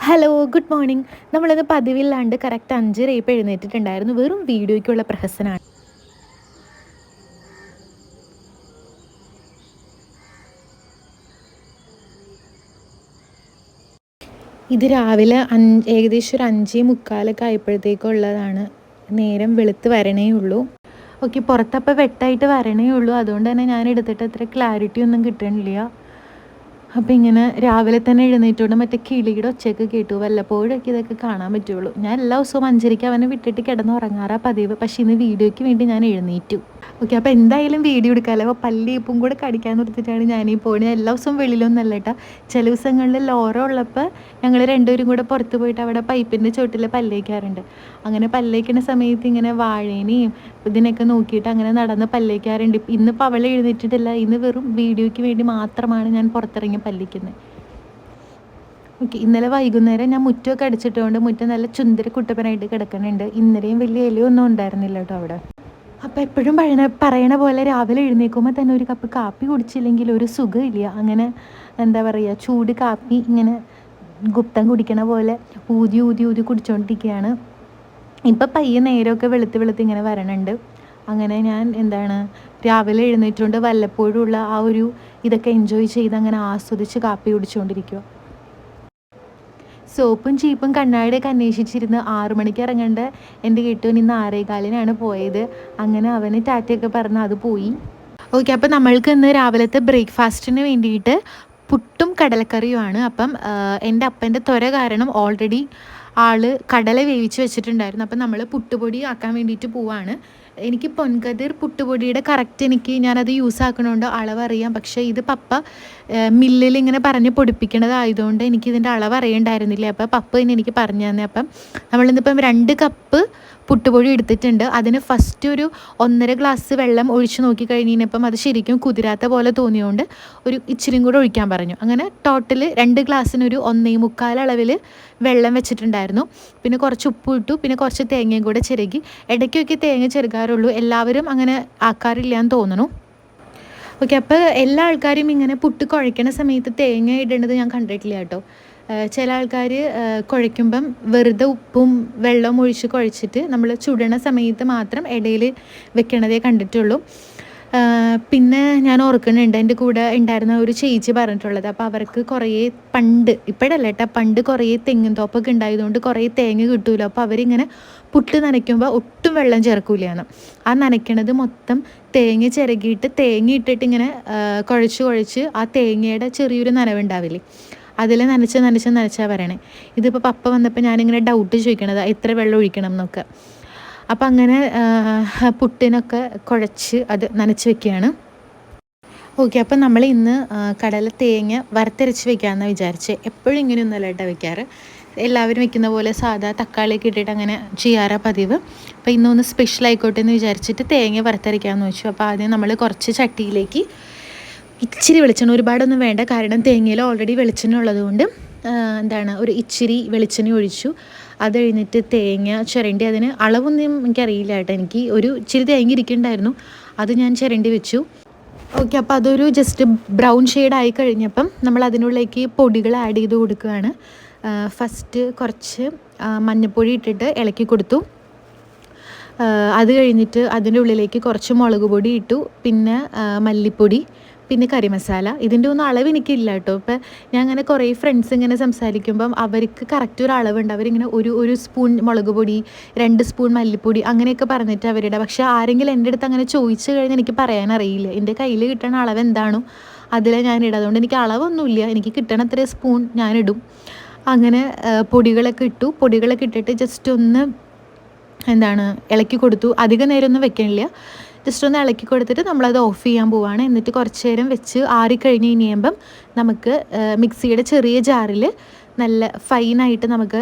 Hello, good morning. നമ്മളിന്ന് പതിവില്ലാണ്ട് correct 5:30 ഇപ്പോൾ എഴുന്നേറ്റിട്ടുണ്ടായിരുന്നു. വെറും വീഡിയോയ്ക്കുള്ള പ്രഹസനമാണ്. ഇത് രാവിലെ ഏകദേശം ഒരു 5:45 ആയപ്പോഴത്തേക്കുള്ളതാണ്. നേരം വെളുത്ത് വരണേ ഉള്ളൂ. ഓക്കെ, പുറത്തപ്പോൾ വെട്ടായിട്ട് വരണേ ഉള്ളൂ. അതുകൊണ്ട് തന്നെ ഞാൻ എടുത്തിട്ട് അത്ര ക്ലാരിറ്റി ഒന്നും കിട്ടണില്ല. അപ്പോൾ ഇങ്ങനെ രാവിലെ തന്നെ എഴുന്നേറ്റുകൊണ്ട് മറ്റേ കിളിയുടെ ഒച്ചയൊക്കെ കേട്ടു. വല്ലപ്പോഴൊക്കെ ഇതൊക്കെ കാണാൻ പറ്റുള്ളൂ. ഞാൻ എല്ലാ ദിവസവും 5:30 അവനെ വിട്ടിട്ട് കിടന്നുറങ്ങാറാണ് പതിവ്. പക്ഷേ ഇന്ന് വീഡിയോയ്ക്ക് വേണ്ടി ഞാൻ എഴുന്നേറ്റു. ഓക്കെ, അപ്പോൾ എന്തായാലും വീഡിയോ എടുക്കാമല്ലോ. അപ്പോൾ പല്ലിയപ്പും കൂടെ കടിക്കാൻ നിർത്തിയിട്ടാണ് ഞാനീ പോകുന്നത്. എല്ലാ ദിവസവും വെളിയിലൊന്നല്ല കേട്ടോ. ചില ദിവസങ്ങളിൽ ലോറ ഉള്ളപ്പോൾ ഞങ്ങൾ രണ്ടുപേരും കൂടെ പുറത്ത് പോയിട്ട് അവിടെ പൈപ്പിൻ്റെ ചോട്ടിൽ പല്ലേക്കാറുണ്ട്. അങ്ങനെ പല്ലേക്കുന്ന സമയത്ത് ഇങ്ങനെ വാഴേനെയും ഇതിനൊക്കെ നോക്കിയിട്ട് അങ്ങനെ നടന്ന് പല്ലേക്കാറുണ്ട്. ഇന്നിപ്പോൾ അവളെ എഴുന്നേറ്റിട്ടില്ല. ഇന്ന് വെറും വീഡിയോയ്ക്ക് വേണ്ടി മാത്രമാണ് ഞാൻ പുറത്തിറങ്ങി പല്ലിക്കുന്നത്. ഓക്കെ, ഇന്നലെ വൈകുന്നേരം ഞാൻ മുറ്റമൊക്കെ അടിച്ചിട്ടുകൊണ്ട് മുറ്റം നല്ല ചുന്ദര കുട്ടപ്പനായിട്ട് കിടക്കുന്നുണ്ട്. ഇന്നലെയും വലിയ ഇലയൊന്നും ഉണ്ടായിരുന്നില്ല കേട്ടോ അവിടെ. അപ്പോൾ എപ്പോഴും പറയണ പോലെ രാവിലെ എഴുന്നേൽക്കുമ്പോൾ തന്നെ ഒരു കപ്പ് കാപ്പി കുടിച്ചില്ലെങ്കിൽ ഒരു സുഖമില്ല. അങ്ങനെ എന്താ പറയുക, ചൂട് കാപ്പി ഇങ്ങനെ ഗുപ്തം കുടിക്കണ പോലെ ഊതി ഊതി ഊതി കുടിച്ചുകൊണ്ടിരിക്കുകയാണ്. ഇപ്പം പയ്യെ നേരമൊക്കെ വെളുത്ത് ഇങ്ങനെ വരണുണ്ട്. അങ്ങനെ ഞാൻ രാവിലെ എഴുന്നേറ്റുകൊണ്ട് വല്ലപ്പോഴുള്ള ആ ഒരു ഇതൊക്കെ എൻജോയ് ചെയ്ത് അങ്ങനെ ആസ്വദിച്ച് കാപ്പി കുടിച്ചുകൊണ്ടിരിക്കുക. സോപ്പും ചീപ്പും കണ്ണാടിയൊക്കെ അന്വേഷിച്ചിരുന്ന് 6 മണിക്ക് ഇറങ്ങേണ്ട എൻ്റെ കെട്ടുവൻ ഇന്ന് 6:15 പോയത്. അങ്ങനെ അവന് ടാറ്റയൊക്കെ പറഞ്ഞ് അത് പോയി. ഓക്കെ, അപ്പോൾ നമ്മൾക്ക് ഇന്ന് രാവിലത്തെ ബ്രേക്ക്ഫാസ്റ്റിന് വേണ്ടിയിട്ട് പുട്ടും കടലക്കറിയുമാണ്. അപ്പം എൻ്റെ അപ്പൻ്റെ ത്വര കാരണം ഓൾറെഡി ആൾ കടല വേവിച്ച് വെച്ചിട്ടുണ്ടായിരുന്നു. അപ്പം നമ്മൾ പുട്ടുപൊടി ആക്കാൻ വേണ്ടിയിട്ട് പോവാണ്. എനിക്ക് പൊൻകതിർ പുട്ടുപൊടിയുടെ കറക്റ്റ് ഞാനത് യൂസ് ആക്കണോണ്ട് അളവറിയാം. പക്ഷേ ഇത് പപ്പ മില്ലിൽ ഇങ്ങനെ പറഞ്ഞ് പൊടിപ്പിക്കണതായതുകൊണ്ട് എനിക്കിതിൻ്റെ അളവ് അറിയണ്ടായിരുന്നില്ല. അപ്പോൾ പപ്പ തന്നെ എനിക്ക് പറഞ്ഞു തന്നെ. അപ്പം നമ്മളിന്നിപ്പം 2 കപ്പ് പുട്ടുപൊടി എടുത്തിട്ടുണ്ട്. അതിന് ഫസ്റ്റ് ഒരു 1.5 ഗ്ലാസ് വെള്ളം ഒഴിച്ച് നോക്കി കഴിഞ്ഞപ്പം അത് ശരിക്കും കുതിരാത്ത പോലെ തോന്നിയുകൊണ്ട് ഒരു ഇച്ചിരിയും കൂടെ ഒഴിക്കാൻ പറഞ്ഞു. അങ്ങനെ ടോട്ടൽ 2 ഗ്ലാസ്സിനൊരു 1.25 അളവിൽ വെള്ളം വെച്ചിട്ടുണ്ടായിരുന്നു. പിന്നെ കുറച്ച് ഉപ്പ് ഇട്ടു, പിന്നെ കുറച്ച് തേങ്ങയും കൂടെ ചിരകി. ഇടയ്ക്കൊക്കെ തേങ്ങ ചെറുകാറുള്ളൂ, എല്ലാവരും അങ്ങനെ ആക്കാറില്ല എന്ന് തോന്നുന്നു. ഓക്കെ, അപ്പോൾ എല്ലാ ആൾക്കാരും ഇങ്ങനെ പുട്ട് കുഴയ്ക്കണ സമയത്ത് തേങ്ങ ഇടേണ്ടത് ഞാൻ കണ്ടിട്ടില്ല കേട്ടോ. ചില ആൾക്കാർ കുഴയ്ക്കുമ്പം വെറുതെ ഉപ്പും വെള്ളവും ഒഴിച്ച് കുഴച്ചിട്ട് നമ്മൾ ചുടണ സമയത്ത് മാത്രം ഇടയിൽ വെക്കണതേ കണ്ടിട്ടുള്ളൂ. പിന്നെ ഞാൻ ഓർക്കുന്നുണ്ട് എൻ്റെ കൂടെ ഉണ്ടായിരുന്ന ഒരു ചേച്ചി പറഞ്ഞിട്ടുള്ളത്. അപ്പോൾ അവർക്ക് കുറേ പണ്ട്, ഇപ്പോഴല്ല കേട്ടോ, പണ്ട് കുറേ തെങ്ങിൻ തോപ്പൊക്കെ ഉണ്ടായതുകൊണ്ട് കുറേ തേങ്ങ കിട്ടുമല്ലോ. അപ്പോൾ അവരിങ്ങനെ പുട്ട് നനയ്ക്കുമ്പോൾ ഒട്ടും വെള്ളം ചേർക്കൂലെന്ന്. ആ നനയ്ക്കണത് മൊത്തം തേങ്ങ ചിരകിയിട്ട് തേങ്ങ ഇട്ടിട്ട് ഇങ്ങനെ കുഴച്ച് ആ തേങ്ങയുടെ ചെറിയൊരു നനവുണ്ടാവില്ലേ, അതിൽ നനച്ചാൽ വരണേ. ഇതിപ്പോൾ പപ്പ വന്നപ്പോൾ ഞാനിങ്ങനെ ഡൗട്ട് ചോദിക്കണത് എത്ര വെള്ളം ഒഴിക്കണം എന്നൊക്കെ. അപ്പം അങ്ങനെ പുട്ടിനൊക്കെ കുഴച്ച് അത് നനച്ച് വെക്കുകയാണ്. ഓക്കെ, അപ്പം നമ്മൾ ഇന്ന് കടല തേങ്ങ വറുത്തരച്ച് വെക്കാമെന്നാണ് വിചാരിച്ച്. എപ്പോഴും ഇങ്ങനെയൊന്നുമല്ല കേട്ടോ വെക്കാറ്. എല്ലാവരും വെക്കുന്ന പോലെ സാധാ തക്കാളിയൊക്കെ ഇട്ടിട്ട് അങ്ങനെ ചെയ്യാറാണ് പതിവ്. അപ്പോൾ ഇന്നൊന്ന് സ്പെഷ്യൽ ആയിക്കോട്ടെ എന്ന് വിചാരിച്ചിട്ട് തേങ്ങ വറുത്തരയ്ക്കാമെന്ന് വെച്ചു. അപ്പോൾ ആദ്യം നമ്മൾ കുറച്ച് ചട്ടിയിലേക്ക് ഇച്ചിരി വെളിച്ചെണ്ണ, ഒരുപാടൊന്നും വേണ്ട, കാരണം തേങ്ങയിൽ ഓൾറെഡി വെളിച്ചെണ്ണ ഉള്ളതുകൊണ്ട് ഒരു ഇച്ചിരി വെളിച്ചെണ്ണ ഒഴിച്ചു. അത് കഴിഞ്ഞിട്ട് തേങ്ങ ചിരണ്ടി, അതിന് അളവൊന്നും എനിക്കറിയില്ല കേട്ടോ. എനിക്ക് ഒരു ഇച്ചിരി തേങ്ങ ഇരിക്കുന്നുണ്ടായിരുന്നു, അത് ഞാൻ ചിരണ്ടി വെച്ചു. ഓക്കെ, അപ്പോൾ അതൊരു ജസ്റ്റ് ബ്രൗൺ ഷെയ്ഡായി കഴിഞ്ഞപ്പം നമ്മൾ അതിനുള്ളിലേക്ക് പൊടികൾ ആഡ് ചെയ്ത് കൊടുക്കുകയാണ്. ഫസ്റ്റ് കുറച്ച് മഞ്ഞൾപ്പൊടി ഇട്ടിട്ട് ഇളക്കി കൊടുത്തു. അത് കഴിഞ്ഞിട്ട് അതിൻ്റെ ഉള്ളിലേക്ക് കുറച്ച് മുളക് പൊടി ഇട്ടു, പിന്നെ മല്ലിപ്പൊടി, പിന്നെ കറി മസാല. ഇതിൻ്റെ ഒന്നും അളവ് എനിക്കില്ല കേട്ടോ. ഇപ്പം ഞാൻ അങ്ങനെ കുറേ ഫ്രണ്ട്സ് ഇങ്ങനെ സംസാരിക്കുമ്പം അവർക്ക് കറക്റ്റ് ഒരു അളവുണ്ട്. അവരിങ്ങനെ ഒരു സ്പൂൺ മുളക് പൊടി, 2 സ്പൂൺ മല്ലിപ്പൊടി അങ്ങനെയൊക്കെ പറഞ്ഞിട്ട് അവരുടെ. പക്ഷേ ആരെങ്കിലും എൻ്റെ അടുത്ത് അങ്ങനെ ചോദിച്ചു കഴിഞ്ഞാൽ എനിക്ക് പറയാനറിയില്ല. എൻ്റെ കയ്യിൽ കിട്ടണ അളവ് എന്താണോ അതിലെ ഞാനിടും. അതുകൊണ്ട് എനിക്ക് അളവൊന്നുമില്ല, എനിക്ക് കിട്ടണ അത്ര സ്പൂൺ ഞാനിടും. അങ്ങനെ പൊടികളൊക്കെ ഇട്ടിട്ട് ജസ്റ്റ് ഒന്ന് ഇളക്കി കൊടുത്തു. അധികം നേരമൊന്നും വെക്കണില്ല, ജസ്റ്റ് ഒന്ന് ഇളക്കി കൊടുത്തിട്ട് നമ്മളത് ഓഫ് ചെയ്യാൻ പോവുകയാണ്. എന്നിട്ട് കുറച്ച് നേരം വെച്ച് ആറിക്കഴിഞ്ഞ് കഴിയുമ്പം നമുക്ക് മിക്സിയുടെ ചെറിയ ജാറിൽ നല്ല ഫൈനായിട്ട് നമുക്ക്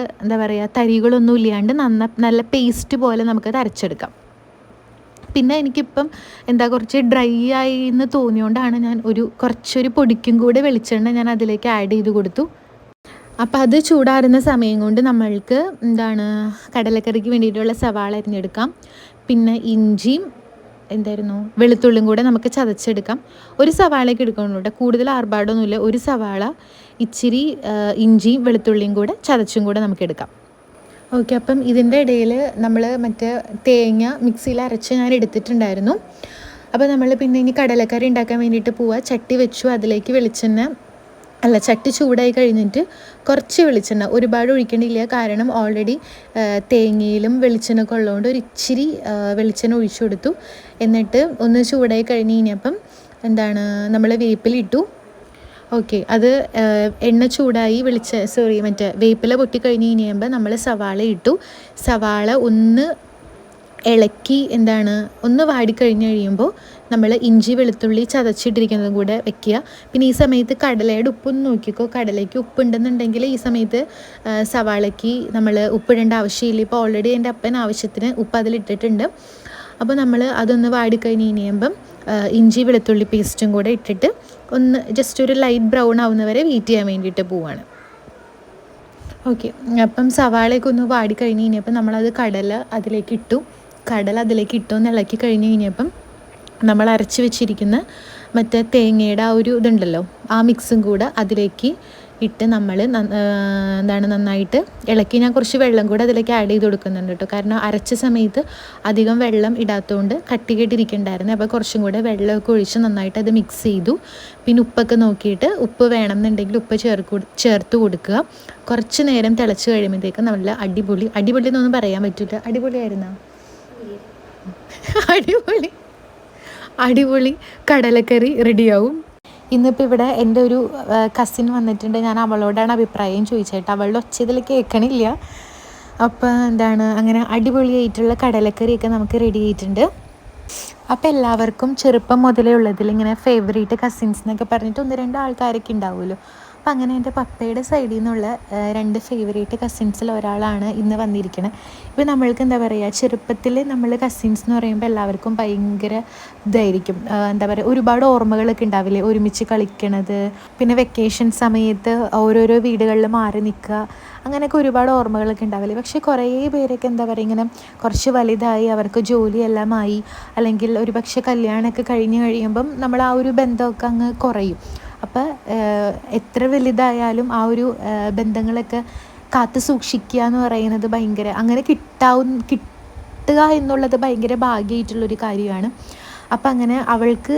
തരികളൊന്നും ഇല്ലാണ്ട് നല്ല പേസ്റ്റ് പോലെ നമുക്കത് അരച്ചെടുക്കാം. പിന്നെ എനിക്കിപ്പം കുറച്ച് ഡ്രൈ ആയി എന്ന് തോന്നിയോണ്ടാണ് ഞാൻ കുറച്ചൊരു പൊടിക്കും കൂടെ വെളിച്ചെണ്ണ ഞാൻ അതിലേക്ക് ആഡ് ചെയ്ത് കൊടുത്തു. അപ്പോൾ അത് ചൂടാറുന്ന സമയം കൊണ്ട് നമ്മൾക്ക് കടലക്കറിക്ക് വേണ്ടിയിട്ടുള്ള സവാള അരിഞ്ഞെടുക്കാം. പിന്നെ ഇഞ്ചിയും എന്തായിരുന്നു വെളുത്തുള്ളിയും കൂടെ നമുക്ക് ചതച്ചെടുക്കാം. ഒരു സവാളയൊക്കെ എടുക്കണോട്ടോ, കൂടുതൽ ആർഭാടമൊന്നുമില്ല. ഒരു സവാള, ഇച്ചിരി ഇഞ്ചിയും വെളുത്തുള്ളിയും കൂടെ ചതച്ചും കൂടെ നമുക്ക് എടുക്കാം. ഓക്കെ, അപ്പം ഇതിൻ്റെ ഇടയിൽ നമ്മൾ മറ്റേ തേങ്ങ മിക്സിയിൽ അരച്ച് ഞാൻ എടുത്തിട്ടുണ്ടായിരുന്നു. അപ്പോൾ നമ്മൾ പിന്നെ ഇനി കടലക്കറി ഉണ്ടാക്കാൻ വേണ്ടിയിട്ട് പോവുക. ചട്ടി വെച്ചു, അതിലേക്ക് ചട്ടി ചൂടായി കഴിഞ്ഞിട്ട് കുറച്ച് വെളിച്ചെണ്ണ, ഒരുപാട് ഒഴിക്കേണ്ടിയില്ല, കാരണം ഓൾറെഡി തേങ്ങയിലും വെളിച്ചെണ്ണയൊക്കെ ഉള്ളതുകൊണ്ട് ഒരു ഇച്ചിരി വെളിച്ചെണ്ണ ഒഴിച്ചു കൊടുത്തു. എന്നിട്ട് ഒന്ന് ചൂടായി കഴിഞ്ഞ് കഴിഞ്ഞപ്പം നമ്മൾ വേപ്പിലിട്ടു. ഓക്കെ, അത് എണ്ണ ചൂടായി വേപ്പില പൊട്ടി കഴിഞ്ഞ് കഴിയുമ്പോൾ നമ്മൾ സവാള ഇട്ടു. സവാള ഒന്ന് ഇളക്കി ഒന്ന് വാടിക്കഴിഞ്ഞ് കഴിയുമ്പോൾ നമ്മൾ ഇഞ്ചി വെളുത്തുള്ളി ചതച്ചിട്ടിരിക്കുന്നതും കൂടെ വെക്കുക. പിന്നെ ഈ സമയത്ത് കടലയുടെ ഉപ്പൊന്ന് നോക്കിക്കോ, കടലയ്ക്ക് ഉപ്പുണ്ടെന്നുണ്ടെങ്കിൽ ഈ സമയത്ത് സവാളയ്ക്ക് നമ്മൾ ഉപ്പിടേണ്ട ആവശ്യമില്ല. ഇപ്പോൾ ഓൾറെഡി എൻ്റെ അപ്പൻ ആവശ്യത്തിന് ഉപ്പ് അതിലിട്ടിട്ടുണ്ട്. അപ്പോൾ നമ്മൾ അതൊന്ന് വാടിക്കഴിഞ്ഞ് കഴിയുമ്പം ഇഞ്ചി വെളുത്തുള്ളി പേസ്റ്റും കൂടെ ഇട്ടിട്ട് ഒന്ന് ജസ്റ്റ് ഒരു ലൈറ്റ് ബ്രൗൺ ആവുന്നവരെ വെയിറ്റ് ചെയ്യാൻ വേണ്ടിയിട്ട് പോവാണ്. ഓക്കെ, അപ്പം സവാളയൊക്കെ ഒന്ന് വാടിക്കഴിഞ്ഞ് കഴിഞ്ഞപ്പം നമ്മളത് കടല അതിലേക്ക് ഇട്ടൊന്ന് ഇളക്കി കഴിഞ്ഞ് കഴിഞ്ഞപ്പം നമ്മൾ അരച്ച് വെച്ചിരിക്കുന്ന മറ്റേ തേങ്ങയുടെ ആ ഒരു ഇതുണ്ടല്ലോ, ആ മിക്സും കൂടെ അതിലേക്ക് ഇട്ട് നമ്മൾ നന്നായിട്ട് ഇളക്കി. ഞാൻ കുറച്ച് വെള്ളം കൂടെ അതിലേക്ക് ആഡ് ചെയ്ത് കൊടുക്കുന്നുണ്ട് കേട്ടോ, കാരണം അരച്ച സമയത്ത് അധികം വെള്ളം ഇടാത്തതുകൊണ്ട് കട്ടികെട്ടിരിക്കണ്ടായിരുന്നു. അപ്പോൾ കുറച്ചും കൂടെ വെള്ളമൊക്കെ ഒഴിച്ച് നന്നായിട്ട് അത് മിക്സ് ചെയ്തു. പിന്നെ ഉപ്പൊക്കെ നോക്കിയിട്ട് ഉപ്പ് വേണമെന്നുണ്ടെങ്കിൽ ഉപ്പ് ചേർത്ത് കൊടുക്കുക. കുറച്ച് നേരം തിളച്ച് കഴിയുമ്പോഴത്തേക്കും നല്ല അടിപൊളി എന്നൊന്നും പറയാൻ പറ്റില്ല, അടിപൊളിയായിരുന്നോ? അടിപൊളി കടലക്കറി റെഡിയാവും. ഇന്നിപ്പോൾ ഇവിടെ എൻ്റെ ഒരു കസിൻ വന്നിട്ടുണ്ട്. ഞാൻ അവളോടാണ് അഭിപ്രായം ചോദിച്ചേട്ടാ, അവളുടെ ഒച്ചതിൽ കേൾക്കണില്ല. അപ്പോൾ അങ്ങനെ അടിപൊളിയായിട്ടുള്ള കടലക്കറിയൊക്കെ നമുക്ക് റെഡി ആയിട്ടുണ്ട്. അപ്പോൾ എല്ലാവർക്കും ചെറുപ്പം മുതലേ ഉള്ളതിൽ ഇങ്ങനെ ഫേവറേറ്റ് കസിൻസ് എന്നൊക്കെ പറഞ്ഞിട്ട് 1-2 ആൾക്കാരൊക്കെ ഉണ്ടാവുമല്ലോ. അപ്പം അങ്ങനെ എൻ്റെ പപ്പയുടെ സൈഡിൽ നിന്നുള്ള 2 ഫേവറേറ്റ് കസിൻസിൽ ഒരാളാണ് ഇന്ന് വന്നിരിക്കുന്നത്. ഇപ്പോൾ നമ്മൾക്ക് ചെറുപ്പത്തിൽ നമ്മൾ കസിൻസ് എന്ന് പറയുമ്പോൾ എല്ലാവർക്കും ഭയങ്കര ഇതായിരിക്കും, ഒരുപാട് ഓർമ്മകളൊക്കെ ഉണ്ടാവില്ലേ, ഒരുമിച്ച് കളിക്കണത്, പിന്നെ വെക്കേഷൻ സമയത്ത് ഓരോരോ വീടുകളിൽ മാറി നിൽക്കുക, അങ്ങനെയൊക്കെ ഒരുപാട് ഓർമ്മകളൊക്കെ ഉണ്ടാവില്ലേ. പക്ഷേ കുറേ പേരൊക്കെ ഇങ്ങനെ കുറച്ച് വലുതായി, അവർക്ക് ജോലിയെല്ലാമായി, അല്ലെങ്കിൽ ഒരു പക്ഷേ കല്യാണമൊക്കെ കഴിഞ്ഞ് കഴിയുമ്പം നമ്മൾ ആ ഒരു ബന്ധമൊക്കെ അങ്ങ് കുറയും. അപ്പോൾ എത്ര വലുതായാലും ആ ഒരു ബന്ധങ്ങളൊക്കെ കാത്തു സൂക്ഷിക്കുക എന്ന് പറയുന്നത് അങ്ങനെ കിട്ടുക എന്നുള്ളത് ഭയങ്കര ഭാഗ്യമായിട്ടുള്ളൊരു കാര്യമാണ്. അപ്പം അങ്ങനെ അവൾക്ക്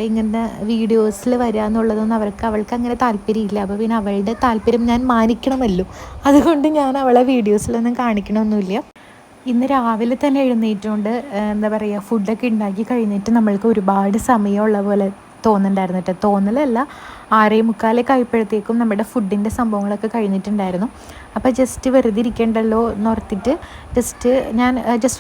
ഇങ്ങനത്തെ വീഡിയോസിൽ വരിക എന്നുള്ളതൊന്നും അവൾക്ക് അങ്ങനെ താല്പര്യമില്ല. അപ്പോൾ പിന്നെ അവളുടെ താല്പര്യം ഞാൻ മാനിക്കണമല്ലോ, അതുകൊണ്ട് ഞാൻ അവളെ വീഡിയോസിലൊന്നും കാണിക്കണമൊന്നുമില്ല. ഇന്ന് രാവിലെ തന്നെ എഴുന്നേറ്റുകൊണ്ട് ഫുഡൊക്കെ ഉണ്ടാക്കി കഴിഞ്ഞിട്ട് നമ്മൾക്ക് ഒരുപാട് സമയമുള്ള പോലെ തോന്നുന്നുണ്ടായിരുന്നു കേട്ടോ. തോന്നലല്ല, 6:45 ആയപ്പോഴത്തേക്കും നമ്മുടെ ഫുഡിൻ്റെ സംഭവങ്ങളൊക്കെ കഴിഞ്ഞിട്ടുണ്ടായിരുന്നു. അപ്പോൾ ജസ്റ്റ് വെറുതെ ഇരിക്കേണ്ടല്ലോ എന്നോർത്തിട്ട് ഞാൻ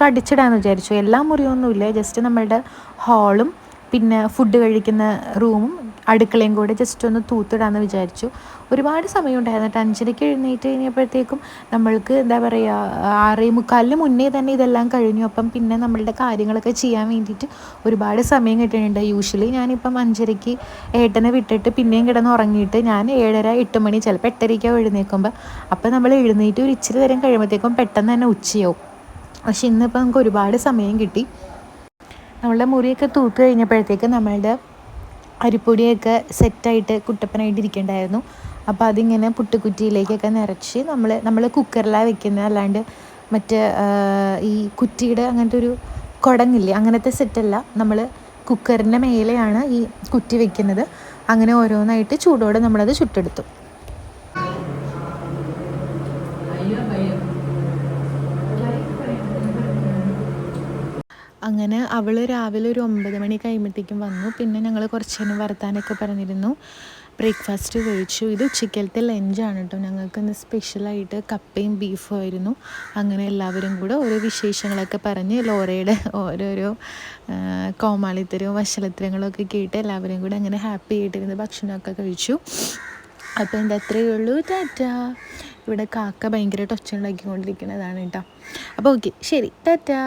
അടിച്ചിടാമെന്ന് വിചാരിച്ചു. എല്ലാ മുറിയൊന്നുമില്ല, ജസ്റ്റ് നമ്മളുടെ ഹാളും പിന്നെ ഫുഡ് കഴിക്കുന്ന റൂമും അടുക്കളയും കൂടെ ജസ്റ്റ് ഒന്ന് തൂത്തിടാമെന്ന് വിചാരിച്ചു. ഒരുപാട് സമയം ഉണ്ടായിരുന്നു. 5:30 എഴുന്നേറ്റ് കഴിഞ്ഞപ്പോഴത്തേക്കും നമ്മൾക്ക് 6:45 മുന്നേ തന്നെ ഇതെല്ലാം കഴിഞ്ഞു. അപ്പം പിന്നെ നമ്മളുടെ കാര്യങ്ങളൊക്കെ ചെയ്യാൻ വേണ്ടിയിട്ട് ഒരുപാട് സമയം കിട്ടുന്നുണ്ട്. യൂഷ്വലി ഞാനിപ്പം 5:30 ഏട്ടനെ വിട്ടിട്ട് പിന്നെയും കിടന്ന് ഉറങ്ങിയിട്ട് ഞാൻ 7:30-8 മണി, ചിലപ്പോൾ 8:30 എഴുന്നേൽക്കുമ്പോൾ. അപ്പോൾ നമ്മൾ എഴുന്നേറ്റ് ഒരു ഇച്ചിരി നേരം കഴിയുമ്പോഴത്തേക്കും പെട്ടെന്ന് തന്നെ ഉച്ചയാവും. പക്ഷെ ഇന്നിപ്പോൾ നമുക്ക് ഒരുപാട് സമയം കിട്ടി. നമ്മളുടെ മുറിയൊക്കെ തൂത്ത് കഴിഞ്ഞപ്പോഴത്തേക്ക് നമ്മളുടെ അരിപ്പൊടിയൊക്കെ സെറ്റായിട്ട് കുട്ടപ്പനായിട്ട് ഇരിക്കേണ്ടായിരുന്നു. അപ്പോൾ അതിങ്ങനെ പുട്ടുകുറ്റിയിലേക്കൊക്കെ നിറച്ച് നമ്മൾ കുക്കറിലാണ് വെക്കുന്നത്, അല്ലാണ്ട് മറ്റേ ഈ കുറ്റിയുടെ അങ്ങനത്തെ ഒരു കുടങ്ങില്ലേ, അങ്ങനത്തെ സെറ്റല്ല. നമ്മൾ കുക്കറിൻ്റെ മേലെയാണ് ഈ കുറ്റി വെക്കുന്നത്. അങ്ങനെ ഓരോന്നായിട്ട് ചൂടോടെ നമ്മളത് ചുട്ടെടുത്തു. അങ്ങനെ അവൾ രാവിലെ ഒരു 9 മണി കഴിയുമ്പോഴത്തേക്കും വന്നു. പിന്നെ ഞങ്ങൾ കുറച്ച് നേരം വർത്താനൊക്കെ പറഞ്ഞിരുന്നു, ബ്രേക്ക്ഫാസ്റ്റ് കഴിച്ചു. ഇത് ഉച്ചക്കലത്തെ ലഞ്ചാണ് കേട്ടോ. ഞങ്ങൾക്ക് ഇന്ന് സ്പെഷ്യലായിട്ട് കപ്പയും ബീഫും ആയിരുന്നു. അങ്ങനെ എല്ലാവരും കൂടെ ഓരോ വിശേഷങ്ങളൊക്കെ പറഞ്ഞ് ലോറയുടെ ഓരോരോ കോമാളിത്തരവും വഷളത്തരങ്ങളൊക്കെ കേട്ട് എല്ലാവരും കൂടെ അങ്ങനെ ഹാപ്പി ആയിട്ടിരുന്ന് ഭക്ഷണമൊക്കെ കഴിച്ചു. അപ്പോൾ അത്രയേ ഉള്ളൂ. ടാറ്റാ. ഇവിടെ കാക്ക ഭയങ്കരമായിട്ട് ഒച്ച ഉണ്ടാക്കിക്കൊണ്ടിരിക്കുന്നതാണ് കേട്ടോ. അപ്പോൾ ഓക്കെ, ശരി, ടാറ്റാ.